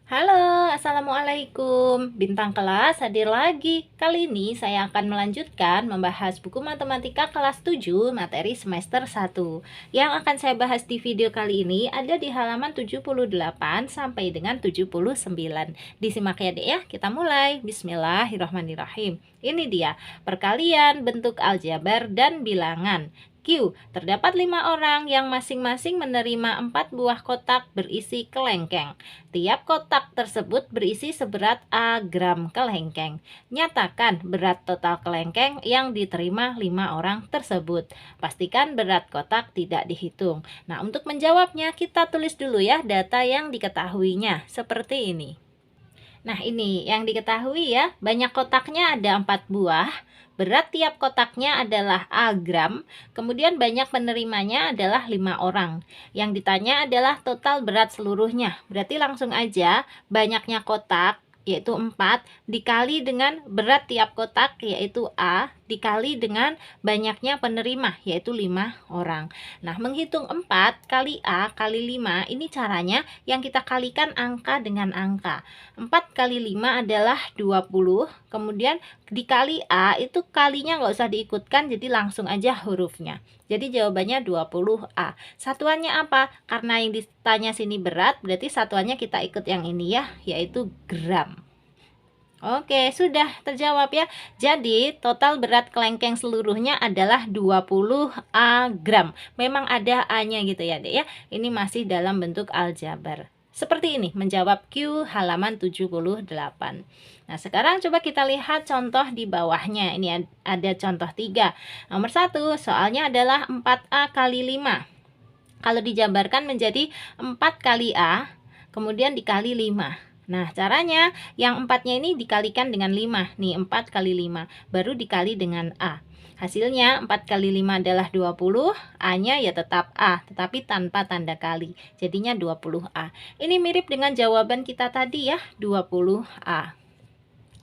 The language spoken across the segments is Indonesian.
Halo, Assalamualaikum. Bintang kelas hadir lagi. Kali ini saya akan melanjutkan membahas buku matematika kelas 7 materi semester 1. Yang akan saya bahas di video kali ini ada di halaman 78 sampai dengan 79. Disimak ya, Dek ya. Kita mulai. Bismillahirrahmanirrahim. Ini dia, perkalian bentuk aljabar dan bilangan. Q. Terdapat 5 orang yang masing-masing menerima 4 buah kotak berisi kelengkeng. Tiap kotak tersebut berisi seberat A gram kelengkeng. Nyatakan berat total kelengkeng yang diterima 5 orang tersebut. Pastikan berat kotak tidak dihitung. Nah, untuk menjawabnya kita tulis dulu ya data yang diketahuinya. Seperti ini. Nah, ini yang diketahui ya, banyak kotaknya ada 4 buah. Berat tiap kotaknya adalah A gram, kemudian banyak penerimanya adalah 5 orang. Yang ditanya adalah total berat seluruhnya. Berarti langsung aja banyaknya kotak yaitu 4 dikali dengan berat tiap kotak yaitu A dikali dengan banyaknya penerima yaitu 5 orang. Nah, menghitung 4 kali A kali 5 ini caranya yang kita kalikan angka dengan angka. 4 kali 5 adalah 20, kemudian dikali A itu kalinya nggak usah diikutkan, jadi langsung aja hurufnya. Jadi jawabannya 20A. Satuannya apa? Karena yang ditanya sini berat, berarti satuannya kita ikut yang ini ya, yaitu gram. Oke, sudah terjawab ya. Jadi, total berat kelengkeng seluruhnya adalah 20 A gram. Memang ada A-nya gitu ya, Dek ya. Ini masih dalam bentuk aljabar. Seperti ini, menjawab Q halaman 78. Nah, sekarang coba kita lihat contoh di bawahnya. Ini ada contoh 3. Nomor 1, soalnya adalah 4A kali 5. Kalau dijabarkan menjadi 4 kali A, kemudian dikali 5. Nah, caranya yang 4-nya ini dikalikan dengan 5. Nih, 4 kali 5, baru dikali dengan A. Hasilnya 4 kali 5 adalah 20, A-nya ya tetap A, tetapi tanpa tanda kali. Jadinya 20A. Ini mirip dengan jawaban kita tadi ya, 20A.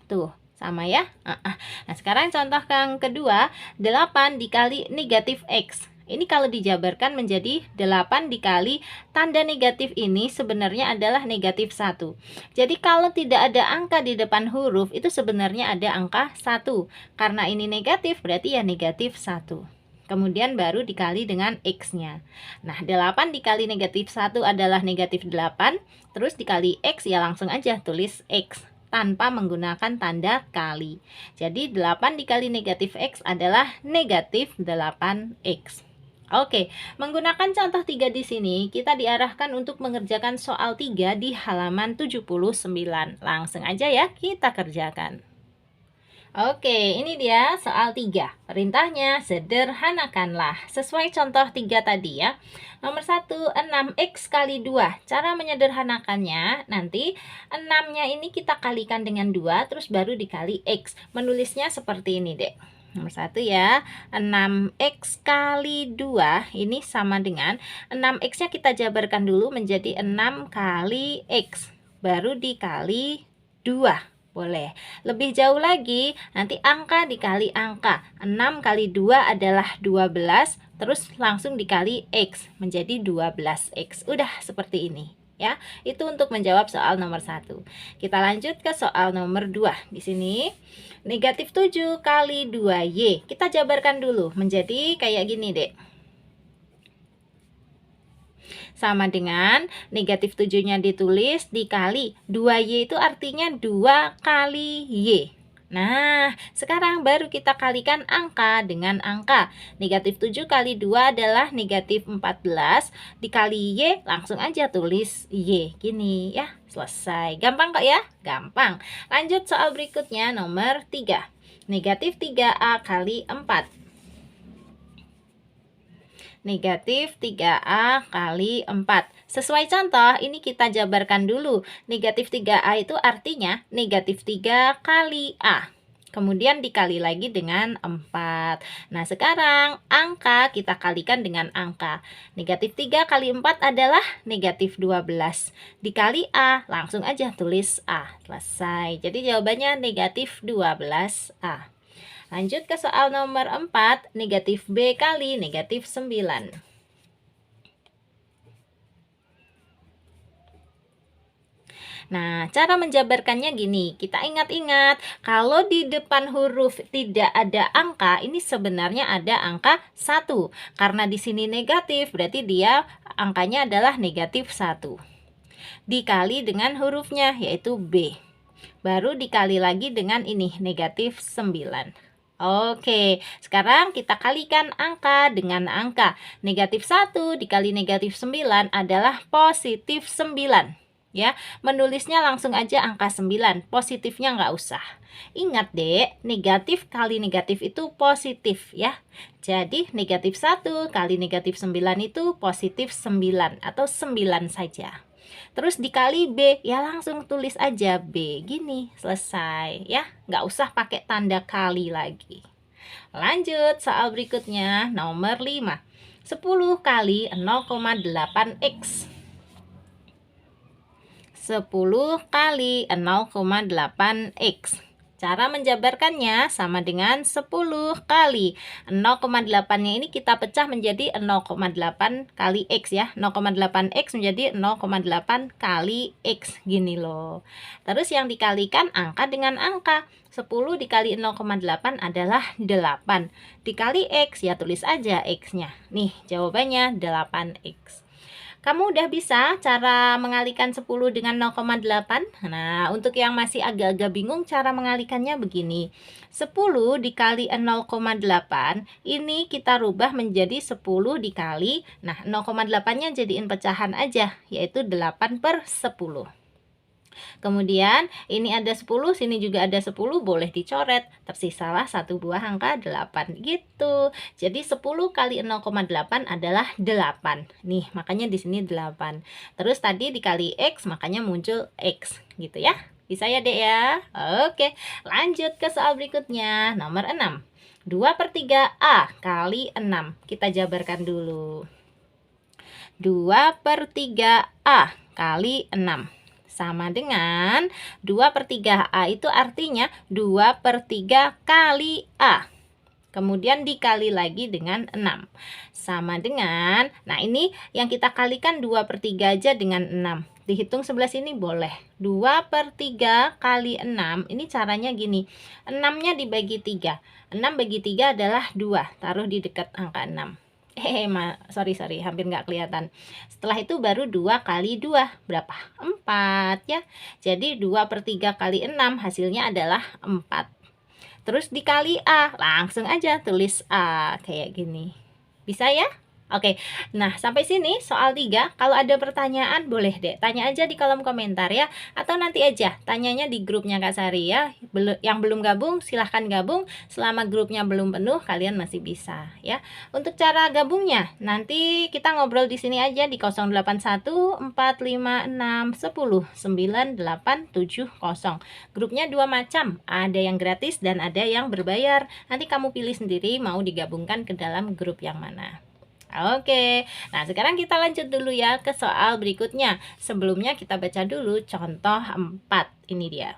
Tuh, sama ya. Nah, sekarang contoh yang kedua, 8 dikali negatif X. Ini kalau dijabarkan menjadi 8 dikali tanda negatif ini sebenarnya adalah negatif 1. Jadi kalau tidak ada angka di depan huruf itu sebenarnya ada angka 1. Karena ini negatif berarti ya negatif 1. Kemudian baru dikali dengan X-nya. Nah, 8 dikali negatif 1 adalah negatif 8. Terus dikali X ya langsung aja tulis X tanpa menggunakan tanda kali. Jadi 8 dikali negatif X adalah negatif 8X. Oke, menggunakan contoh 3 di sini, kita diarahkan untuk mengerjakan soal 3 di halaman 79. Langsung aja ya, kita kerjakan. Oke, ini dia soal 3. Perintahnya sederhanakanlah. Sesuai contoh 3 tadi ya. Nomor 1, 6X kali 2. Cara menyederhanakannya, nanti 6-nya ini kita kalikan dengan 2, terus baru dikali X. Menulisnya seperti ini, Dek. Nomor 1 ya, 6X kali 2 ini sama dengan 6X-nya kita jabarkan dulu menjadi 6 kali X. Baru dikali 2. Boleh. Lebih jauh lagi, nanti angka dikali angka. 6 kali 2 adalah 12, terus langsung dikali X, menjadi 12X. Udah seperti ini. Ya, itu untuk menjawab soal nomor 1. Kita lanjut ke soal nomor 2. Di sini, negatif 7 kali 2Y. Kita jabarkan dulu, menjadi kayak gini, Dek. Sama dengan negatif 7-nya ditulis dikali 2Y itu artinya 2 kali Y. Nah, sekarang baru kita kalikan angka dengan angka. Negatif 7 kali 2 adalah negatif 14. Dikali Y, langsung aja tulis Y. Gini ya, selesai. Gampang kok ya? Gampang. Lanjut soal berikutnya, nomor 3. Negatif 3A kali 4. Negatif 3A kali 4. Sesuai contoh, ini kita jabarkan dulu. Negatif 3A itu artinya negatif 3 kali A. Kemudian dikali lagi dengan 4. Nah, sekarang angka kita kalikan dengan angka. Negatif 3 kali 4 adalah negatif 12. Dikali A, langsung aja tulis A. Selesai. Jadi jawabannya negatif 12A. Lanjut ke soal nomor 4, negatif B kali negatif 9. Nah, cara menjabarkannya gini, kita ingat-ingat, kalau di depan huruf tidak ada angka, ini sebenarnya ada angka 1. Karena di sini negatif, berarti dia angkanya adalah negatif 1. Dikali dengan hurufnya, yaitu B. Baru dikali lagi dengan ini, negatif 9. Oke, sekarang kita kalikan angka dengan angka. Negatif 1 dikali negatif 9 adalah positif 9. Ya, menulisnya langsung aja angka 9, positifnya nggak usah. Ingat dek, negatif kali negatif itu positif ya. Jadi negatif 1 kali negatif 9 itu positif 9 atau 9 saja. Terus dikali B, ya langsung tulis aja B, gini, selesai ya. Nggak usah pakai tanda kali lagi. Lanjut, soal berikutnya, nomor 5. 10 kali 0,8X. 10 kali 0,8X. Cara menjabarkannya sama dengan 10 kali 0,8-nya ini kita pecah menjadi 0,8 kali X ya. 0,8X menjadi 0,8 kali X. Gini loh. Terus yang dikalikan angka dengan angka. 10 dikali 0,8 adalah 8. Dikali X ya tulis aja X-nya. Nih jawabannya 8X. Kamu udah bisa cara mengalihkan 10 dengan 0,8? Nah, untuk yang masih agak-agak bingung cara mengalihkannya begini. 10 dikali 0,8 ini kita rubah menjadi 10 dikali. Nah, 0,8-nya jadiin pecahan aja, yaitu 8/10. Kemudian ini ada 10, sini juga ada 10, boleh dicoret. Tersisalah satu buah angka 8 gitu. Jadi 10 kali 0,8 adalah 8. Nih, makanya di sini 8. Terus tadi dikali X, makanya muncul X gitu ya. Bisa ya dek ya? Oke, lanjut ke soal berikutnya. Nomor 6. 2/3 A kali 6. Kita jabarkan dulu. 2/3 A kali 6 sama dengan 2/3 A itu artinya 2/3 kali A. Kemudian dikali lagi dengan 6. Sama dengan, nah ini yang kita kalikan 2/3 aja dengan 6. Dihitung sebelah sini boleh. 2/3 kali 6, ini caranya gini. 6-nya dibagi 3. 6 bagi 3 adalah 2. Taruh di dekat angka 6. Sorry, hampir nggak kelihatan. Setelah itu baru 2 kali 2 berapa? 4 ya. Jadi 2/3 kali 6 hasilnya adalah 4. Terus dikali A, langsung aja tulis A kayak gini. Bisa ya? Oke, nah sampai sini soal 3. Kalau ada pertanyaan boleh deh tanya aja di kolom komentar ya. Atau nanti aja tanyanya di grupnya Kak Sari ya. Yang belum gabung silahkan gabung. Selama grupnya belum penuh kalian masih bisa ya. Untuk cara gabungnya nanti kita ngobrol di sini aja di 081456109870. Grupnya dua macam, ada yang gratis dan ada yang berbayar. Nanti kamu pilih sendiri mau digabungkan ke dalam grup yang mana. Oke, nah sekarang kita lanjut dulu ya ke soal berikutnya. Sebelumnya kita baca dulu contoh 4. Ini dia.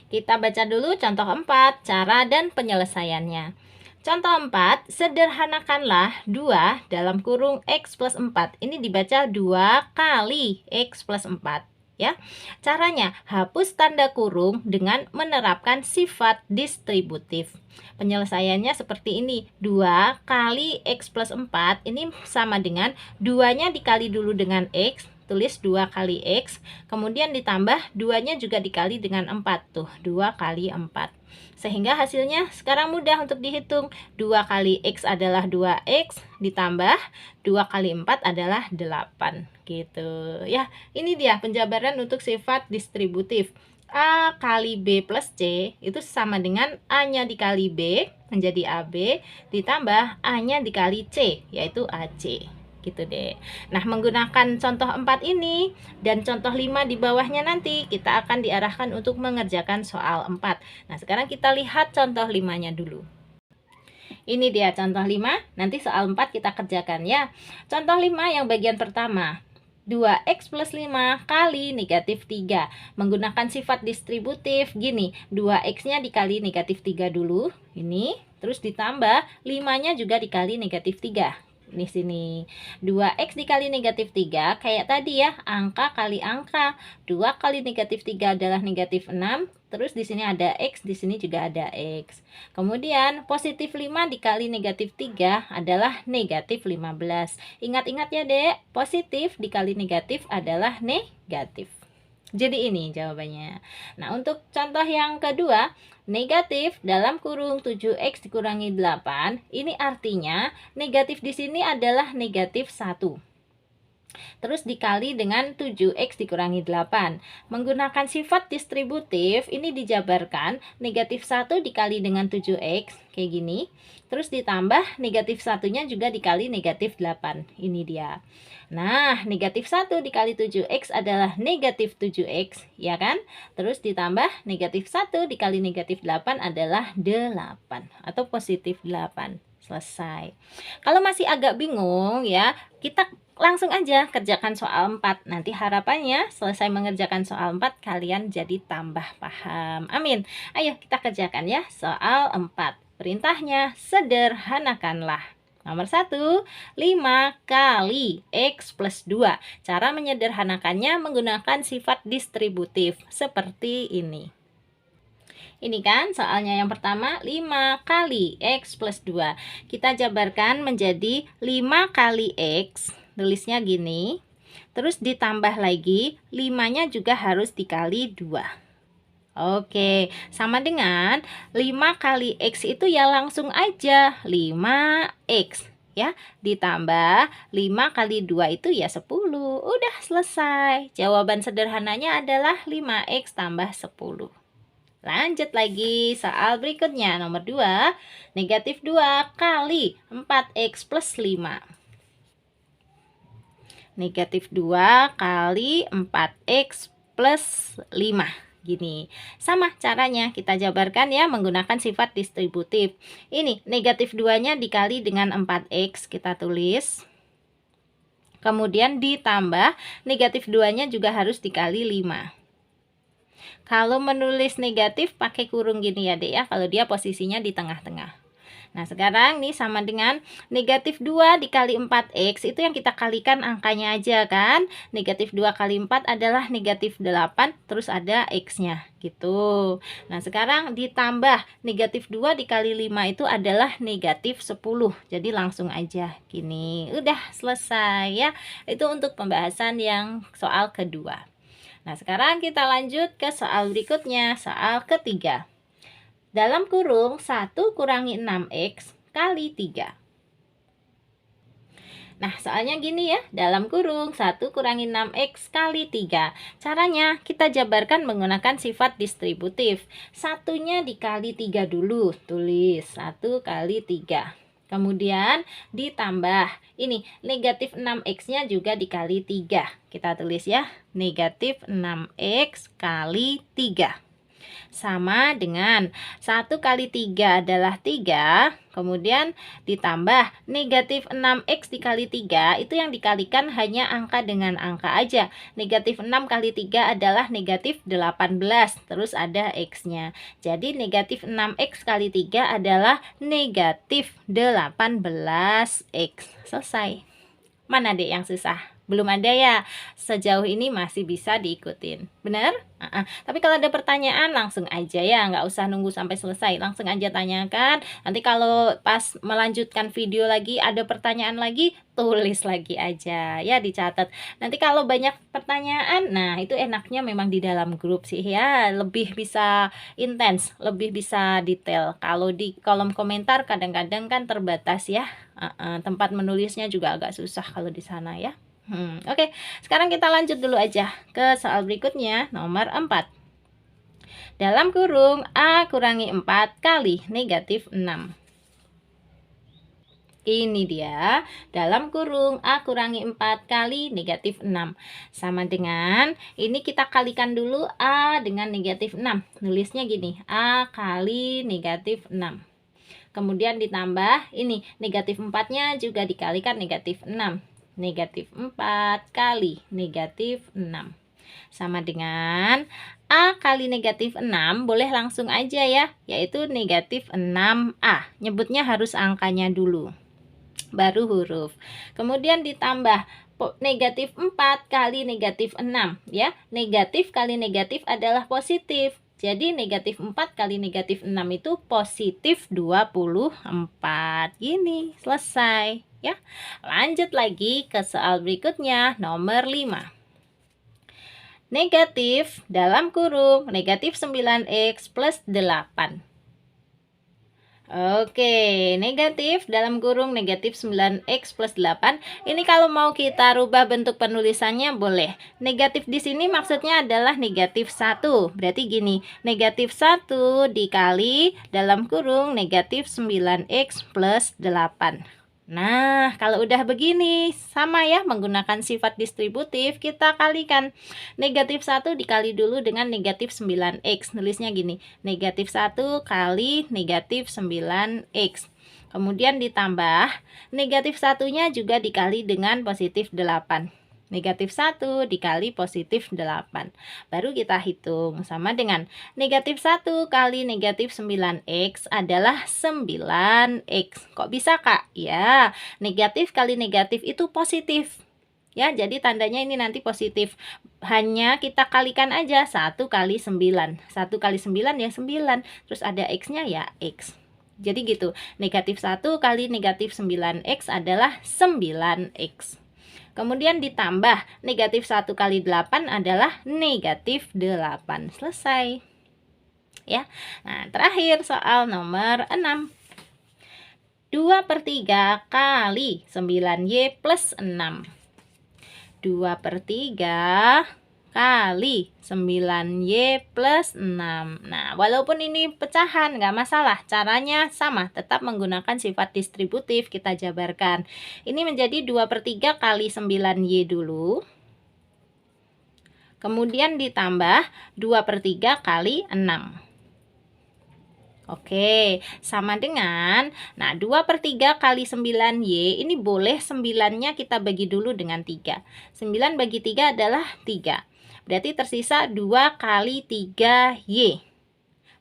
Kita baca dulu contoh 4, cara dan penyelesaiannya. Contoh 4, sederhanakanlah 2 dalam kurung X plus 4. Ini dibaca 2 kali X plus 4. Ya, caranya hapus tanda kurung dengan menerapkan sifat distributif. Penyelesaiannya seperti ini. 2 kali X plus 4 ini sama dengan 2-nya dikali dulu dengan X, tulis 2 kali X, kemudian ditambah 2-nya juga dikali dengan 4 tuh, 2 kali 4. Sehingga hasilnya sekarang mudah untuk dihitung. 2 kali X adalah 2X, ditambah 2 kali 4 adalah 8 gitu ya. Ini dia penjabaran untuk sifat distributif. A kali B plus C itu sama dengan A-nya dikali B menjadi AB, ditambah A-nya dikali C yaitu AC gitu deh. Nah, menggunakan contoh 4 ini dan contoh 5 di bawahnya nanti kita akan diarahkan untuk mengerjakan soal 4. Nah, sekarang kita lihat contoh 5-nya dulu. Ini dia contoh 5, nanti soal 4 kita kerjakan ya. Contoh 5 yang bagian pertama. 2x plus 5 kali negatif 3. Menggunakan sifat distributif gini, 2x-nya dikali negatif 3 dulu, ini, terus ditambah 5-nya juga dikali negatif 3. di sini 2x dikali negatif 3 kayak tadi ya, angka kali angka. 2 kali negatif 3 adalah negatif 6. Terus di sini ada x, di sini juga ada x. Kemudian positif 5 dikali negatif 3 adalah negatif 15. Ingat-ingat ya dek, positif dikali negatif adalah negatif. Jadi ini jawabannya. Nah, untuk contoh yang kedua, negatif dalam kurung 7x dikurangi 8, ini artinya negatif di sini adalah negatif 1. Terus dikali dengan 7x dikurangi 8. Menggunakan sifat distributif, ini dijabarkan negatif 1 dikali dengan 7x, kayak gini. Terus ditambah negatif satunya juga dikali negatif 8. Ini dia. Nah, negatif 1 dikali 7x adalah negatif 7x, ya kan? Terus ditambah negatif 1 dikali negatif 8 adalah 8, atau positif 8. Selesai. Kalau masih agak bingung ya, kita langsung aja kerjakan soal 4. Nanti harapannya selesai mengerjakan soal 4 kalian jadi tambah paham. Amin. Ayo kita kerjakan ya soal 4. Perintahnya sederhanakanlah. Nomor 1, 5 kali X plus 2. Cara menyederhanakannya menggunakan sifat distributif seperti ini. Ini kan soalnya yang pertama 5 kali X plus 2. Kita jabarkan menjadi 5 kali X. Tulisnya gini. Terus ditambah lagi 5-nya juga harus dikali 2. Oke, sama dengan 5 kali X itu ya langsung aja 5X ya. Ditambah 5 kali 2 itu ya 10. Udah selesai. Jawaban sederhananya adalah 5X tambah 10. Lanjut lagi soal berikutnya nomor 2. Negatif 2 kali 4X plus 5. Negatif 2 kali 4X plus 5. Gini, sama caranya kita jabarkan ya menggunakan sifat distributif. Ini negatif 2-nya dikali dengan 4x, kita tulis. Kemudian ditambah negatif 2-nya juga harus dikali 5. Kalau menulis negatif pakai kurung gini ya dek ya, kalau dia posisinya di tengah-tengah. Nah, sekarang nih sama dengan negatif 2 dikali 4x, itu yang kita kalikan angkanya aja kan. Negatif 2 kali 4 adalah negatif 8, terus ada x-nya gitu. Nah, sekarang ditambah negatif 2 dikali 5 itu adalah negatif 10. Jadi langsung aja gini. Udah selesai ya. Itu untuk pembahasan yang soal kedua. Nah, sekarang kita lanjut ke soal berikutnya, soal ketiga. Dalam kurung 1 kurangi 6x kali 3. Nah, soalnya gini ya, dalam kurung 1 kurangi 6x kali 3. Caranya kita jabarkan menggunakan sifat distributif. Satunya dikali 3 dulu, tulis 1 kali 3. Kemudian ditambah, ini negatif 6x-nya juga dikali 3. Kita tulis ya, negatif 6x kali 3. Sama dengan 1 kali 3 adalah 3, kemudian ditambah negatif 6x dikali 3, itu yang dikalikan hanya angka dengan angka aja. Negatif 6 kali 3 adalah negatif 18, terus ada x-nya. Jadi negatif 6x kali 3 adalah negatif 18x. Selesai. Mana dek yang susah? Belum ada ya? Sejauh ini masih bisa diikutin. Bener? Tapi kalau ada pertanyaan langsung aja ya, nggak usah nunggu sampai selesai, langsung aja tanyakan. Nanti kalau pas melanjutkan video lagi ada pertanyaan lagi, tulis lagi aja ya, dicatat. Nanti kalau banyak pertanyaan, nah itu enaknya memang di dalam grup sih ya, lebih bisa intens, lebih bisa detail. Kalau di kolom komentar kadang-kadang kan terbatas ya, tempat menulisnya juga agak susah kalau di sana ya. Oke, sekarang kita lanjut dulu aja ke soal berikutnya, nomor 4. Dalam kurung A kurangi 4 kali negatif 6. Ini dia, dalam kurung A kurangi 4 kali negatif 6. Sama dengan, ini kita kalikan dulu A dengan negatif 6. Nulisnya gini, A kali negatif 6. Kemudian ditambah, ini negatif 4-nya juga dikalikan negatif 6. Negatif 4 kali negatif 6. Sama dengan A kali negatif 6, boleh langsung aja ya, yaitu negatif 6A. Nyebutnya harus angkanya dulu. baru huruf. Kemudian ditambah negatif 4 kali negatif 6 ya. Negatif kali negatif adalah positif. Jadi negatif 4 kali negatif 6 itu positif 24. Gini, selesai ya. Lanjut lagi ke soal berikutnya, nomor 5. Negatif dalam kurung negatif 9x plus 8. Oke, negatif dalam kurung negatif 9x plus 8. Ini kalau mau kita rubah bentuk penulisannya boleh. Negatif di sini maksudnya adalah negatif 1. Berarti gini, negatif 1 dikali dalam kurung negatif 9x plus 8. Nah, kalau udah begini, sama ya, menggunakan sifat distributif, kita kalikan. Negatif 1 dikali dulu dengan negatif 9x. Nulisnya gini, negatif 1 kali negatif 9x. Kemudian ditambah, negatif 1-nya juga dikali dengan positif 8. Negatif 1 dikali positif 8. Baru kita hitung, sama dengan negatif 1 kali negatif 9x adalah 9x. Kok bisa, Kak? Ya, negatif kali negatif itu positif. Ya, jadi tandanya ini nanti positif. Hanya kita kalikan aja 1 kali 9. 1 kali 9 ya 9. Terus ada x-nya ya x. Jadi gitu, negatif 1 kali negatif 9x adalah 9x. Kemudian ditambah negatif 1 kali 8 adalah negatif 8. Selesai. Ya. Nah, terakhir soal nomor 6. 2/3 kali 9y plus 6. 2/3 kali 9y plus 6. Nah, walaupun ini pecahan nggak masalah, caranya sama, tetap menggunakan sifat distributif, kita jabarkan. Ini menjadi 2/3 kali 9y dulu. Kemudian ditambah 2/3 kali 6. Oke, sama dengan, nah 2/3 kali 9y, ini boleh 9-nya kita bagi dulu dengan 3. 9 bagi 3 adalah 3. Berarti tersisa 2 kali 3y.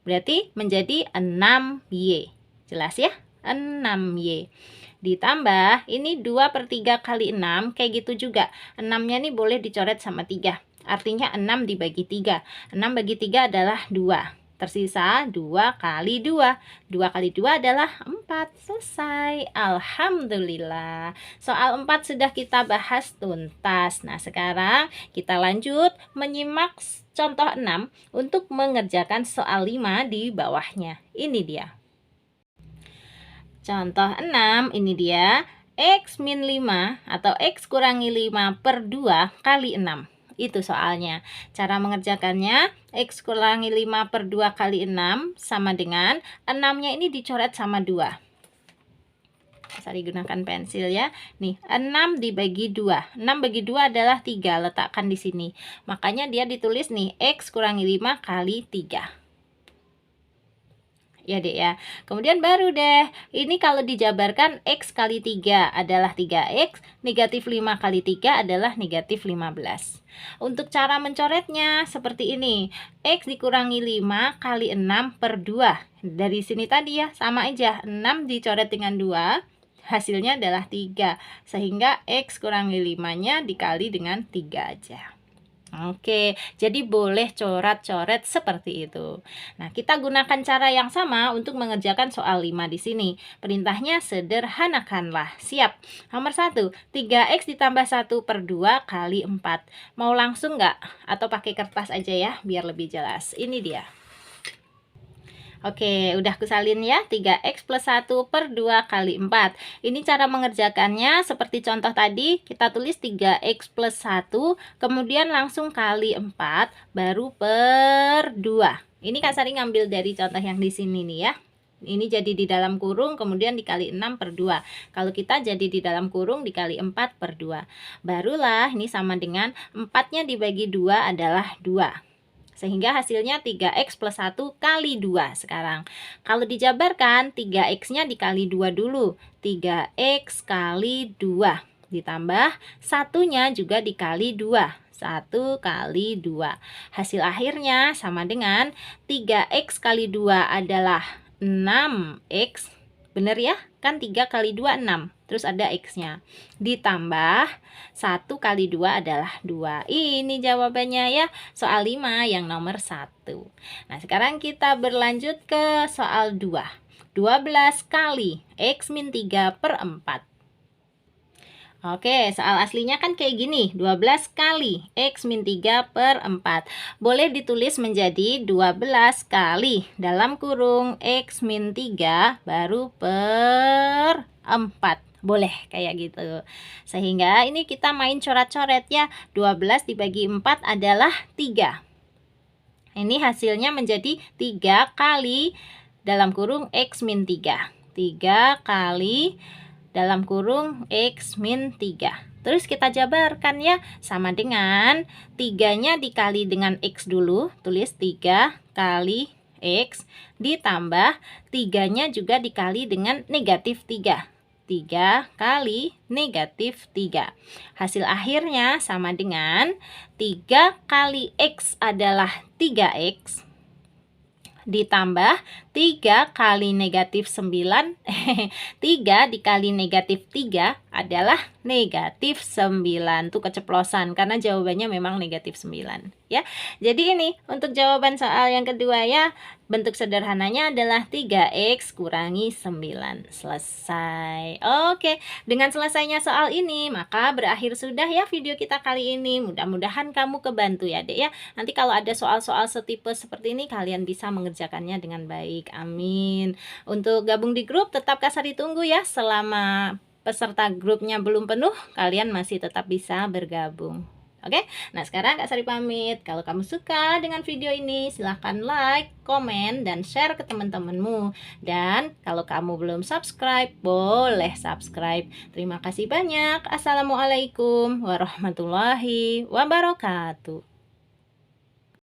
Berarti menjadi 6y. Jelas ya? 6y. Ditambah, ini 2/3 kali 6, kayak gitu juga. 6-nya ini boleh dicoret sama 3. Artinya 6 dibagi 3. 6 bagi 3 adalah 2. Tersisa 2 kali 2. 2 kali 2 adalah 4. Selesai. Alhamdulillah. Soal 4 sudah kita bahas tuntas. Nah, sekarang kita lanjut menyimak contoh 6 untuk mengerjakan soal 5 di bawahnya. Ini dia. Contoh 6, ini dia. X min 5 atau X kurangi 5 per 2 kali 6. Itu soalnya. Cara mengerjakannya, X kurangi 5 per 2 kali 6 sama dengan 6-nya ini dicoret sama 2. Bisa digunakan pensil ya. Nih, 6 dibagi 2. 6 bagi 2 adalah 3. Letakkan di sini. Makanya dia ditulis nih, X kurangi 5 kali 3. Ya dek ya. Kemudian baru deh, ini kalau dijabarkan X kali 3 adalah 3X, negatif 5 kali 3 adalah negatif 15. Untuk cara mencoretnya seperti ini, X dikurangi 5 kali 6 per 2. Dari sini tadi ya, sama aja, 6 dicoret dengan 2, hasilnya adalah 3. Sehingga X kurangi 5-nya dikali dengan 3 aja. Oke, jadi boleh coret-coret seperti itu. Nah, kita gunakan cara yang sama untuk mengerjakan soal 5 di sini. Perintahnya sederhanakanlah. Siap. Nomor 1, 3x ditambah 1 per 2 kali 4. Mau langsung nggak? Atau pakai kertas aja ya, biar lebih jelas. Ini dia. Oke, udah kusalin ya, 3x plus 1 per 2 kali 4. Ini cara mengerjakannya seperti contoh tadi, kita tulis 3x plus 1, kemudian langsung kali 4, baru per 2. Ini Kak Sari ngambil dari contoh yang di sini nih ya. Ini jadi di dalam kurung, kemudian dikali 6 per 2. Kalau kita jadi di dalam kurung dikali 4 per 2. Barulah ini sama dengan 4-nya dibagi 2 adalah 2. Sehingga hasilnya 3x plus 1 kali 2 sekarang. Kalau dijabarkan, 3x-nya dikali 2 dulu. 3x kali 2. Ditambah 1-nya juga dikali 2. 1 kali 2. Hasil akhirnya sama dengan 3x kali 2 adalah 6x. Bener ya? Kan 3 kali 2, 6. terus ada X-nya, ditambah 1 kali 2 adalah 2. Ini jawabannya ya, soal 5 yang nomor 1. Nah, sekarang kita berlanjut ke soal 2. 12 kali X min 3 per 4. Oke, soal aslinya kan kayak gini, 12 kali X min 3 per 4. Boleh ditulis menjadi 12 kali dalam kurung X min 3 baru per 4. Boleh kayak gitu. Sehingga ini kita main coret-coret ya. 12 dibagi 4 adalah 3. Ini hasilnya menjadi 3 kali dalam kurung X min 3. 3 kali dalam kurung X min 3. Terus kita jabarkan ya, sama dengan 3-nya dikali dengan X dulu, tulis 3 kali X, ditambah 3-nya juga dikali dengan negatif 3. 3 kali negatif 3. Hasil akhirnya sama dengan 3 kali X adalah 3X, ditambah 3 kali negatif 9. 3 dikali negatif 3 adalah negatif 9. Tuh keceplosan karena jawabannya memang negatif 9 ya. Jadi ini untuk jawaban soal yang kedua ya. Bentuk sederhananya adalah 3X kurangi 9. Selesai. Oke, dengan selesainya soal ini maka berakhir sudah ya video kita kali ini. Mudah-mudahan kamu kebantu ya Dek ya. Nanti kalau ada soal-soal setipe seperti ini kalian bisa mengerjakannya dengan baik. Amin. Untuk gabung di grup tetap Kak Sari tunggu ya. Selama peserta grupnya belum penuh, kalian masih tetap bisa bergabung. Oke, nah sekarang Kak Sari pamit. Kalau kamu suka dengan video ini, silahkan like, komen, dan share ke teman-temanmu. Dan kalau kamu belum subscribe, boleh subscribe. Terima kasih banyak. Assalamualaikum warahmatullahi wabarakatuh.